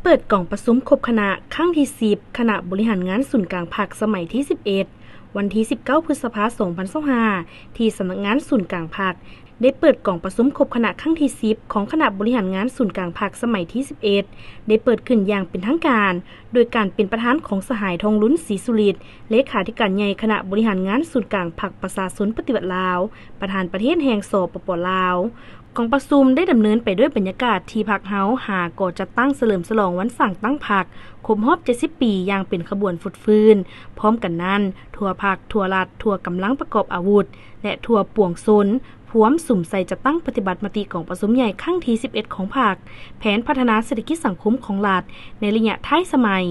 เปิดกล่องประชุมครบคณะครั้งที่10คณะบริหารงานศูนย์กลางภาคสมัยที่11วันที่19พฤษภาคม2025ที่สำนักงานศูนย์กลางภาคได้เปิดกล่องประชุมครบคณะครั้งที่10ของคณะบริหารงานศูนย์กลางภาคสมัยที่11ได้เปิดขึ้นอย่างเป็นทางการโดยการเป็นประธานของสหายทองลุ้นศรีสุริตเลขาธิการใหญ่คณะบริหารงานศูนย์กลางภาคประชาชนปฏิวัติลาวประธานประเทศแห่งสปป.ลาวกองประชุมได้ดำเนินไปด้วยบรรยากาศที่พรรคเฮาก่อจัดตั้งเฉลิมฉลองวันสั่งตั้งพรรคครบรอบ70ปีอย่างเป็นขบวนฟุดฟื้นพร้อมกันนั้นทั่วพรรคทั่วรัฐทั่วกำลังประกอบอาวุธและทั่วป่วงชนพร้อมสุ่มใส่จัดตั้งปฏิบัติมติของประชุมใหญ่ครั้งที่11ของพรรคแผนพัฒนาเศรษฐกิจสังคมของรัฐในระยะท้ายสมัย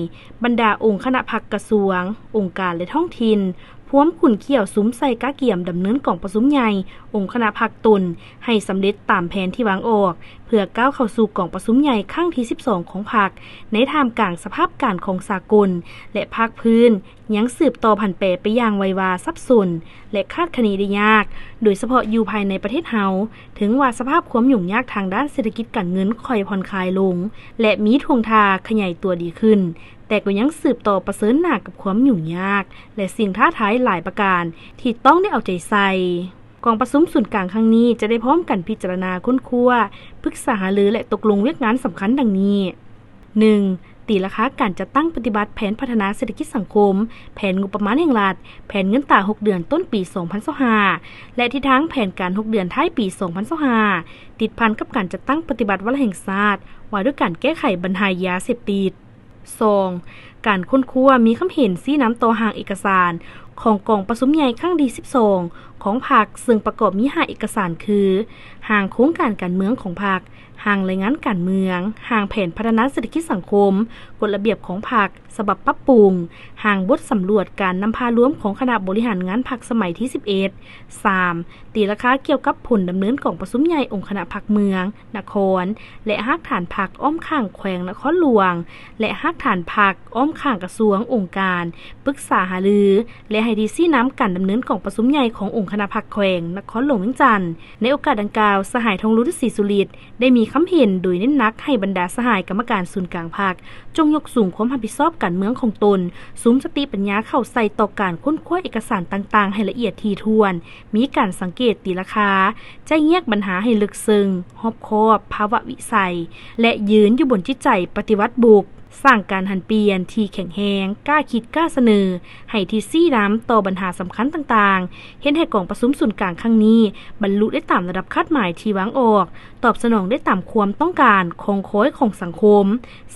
บรรดาองค์คณะพรรคกระทรวงองค์การและท้องถิ่นพร้อมขุนเขี่ยวซุ้มใส่ก้าเกี่ยมดำเนินกล่องประชุมใหญ่องค์คณะพรรคตนให้สำเร็จตามแผนที่วางออกเพื่อก้าวเข้าสู่กล่องประชุมใหญ่ครั้งที่12ของพรรคในท่ามกลางสภาพการของสากลและภาคพื้นยังสืบต่อผันแปรไปอย่างไววาซับซ้อนและคาดคะเนได้ยากโดยเฉพาะอยู่ภายในประเทศเฮาถึงว่าสภาพความยุ่งยากทางด้านเศรษฐกิจการเงินค่อยผ่อนคลายลงและมีท่วงทาขยายตัวดีขึ้นแต่ก็ยังสืบต่อประเสริญหนักกับความยุ่งยากและสิ่งท้าทายหลายประการที่ต้องได้เอาใจใส่กองประชุมศูนย์กลางครั้งนี้จะได้พร้อมกันพิจารณาค้นคว้าปรึกษาหารือและตกลงเวียกงานสำคัญดังนี้ 1. ตีราคาการจัดตั้งปฏิบัติแผนพัฒนาเศรษฐกิจสังคมแผนงบประมาณแห่งรัฐแผนเงินตรา6เดือนต้นปี2025และทิศทางแผนการ6เดือนท้ายปี2025ติดพันกับการจัดตั้งปฏิบัติวาระแห่งชาติว่าด้วยการแก้ไขปัญหายาเสพติด 2. การค้นคว้ามีคำเห็นชี้นำต่อห่างเอกสารของกองประชุมใหญ่ครั้งที่12ของพรรคซึ่งประกอบมี5เอกสารคือห่างโครงการการเมืองของพรรคห่างรายงานการเมืองห่างแผนพัฒนาเศรษฐกิจสังคมกฎระเบียบของพรรคฉบับปรับปรุงห่างบทสำรวจการนำพาร่วมของคณะบริหารงานพรรคสมัยที่11 3. ตีราคาเกี่ยวกับผลดำเนินกล่องประชุมใหญ่องค์คณะพรรคเมืองนครและฮักฐานพรรคอ้อมข้างแขวงนครหลวงและฮักฐานพรรคอ้อมข้างกระทรวงองค์การปรึกษาหารือและให้ดีซี่น้ำการดำเนินกล่องประชุมใหญ่ขององค์คณะพรรคแขวงนครหลวงเวียงจันทน์ในโอกาสดังกล่าวสหายทองลุ้นศรีสุริตได้มีคำเห็นโดยเน้นหนักให้บรรดาสหายกรรมการศูนย์กลางพรรคจงยกสูงความรับผิดชอบการเมืองของตนสุมสติปัญญาเข้าใส่ต่อการค้นคว้าเอกสารต่างๆให้ละเอียดถี่ถ้วนมีการสังเกตตีราคาใจแยกปัญหาให้ลึกซึ้งรอบคอบภาวะวิสัยและยืนอยู่บนจิตใจปฏิวัติบุกสร้างการหันเปลี่ยนที่แข็งแรงกล้าคิดกล้าเสนอให้ที่ซี่น้ำต่อปัญหาสำคัญต่างๆเห็นให้กองประชุมศูนย์กลางครั้งนี้บรรลุได้ตามระดับคาดหมายที่วางออกตอบสนองได้ตามความต้องการของโค้ยของสังคม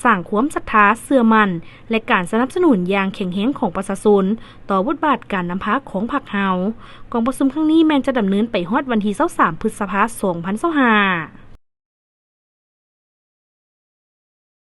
สร้างความศรัทธาเชื่อมั่นและการสนับสนุนอย่างแข็งแรงของประชาชนต่อบทบาทการนำพาของพรรคเฮากองประชุมครั้งนี้แม้จะดำเนินไปฮอดวันที่23พฤษภาคม2025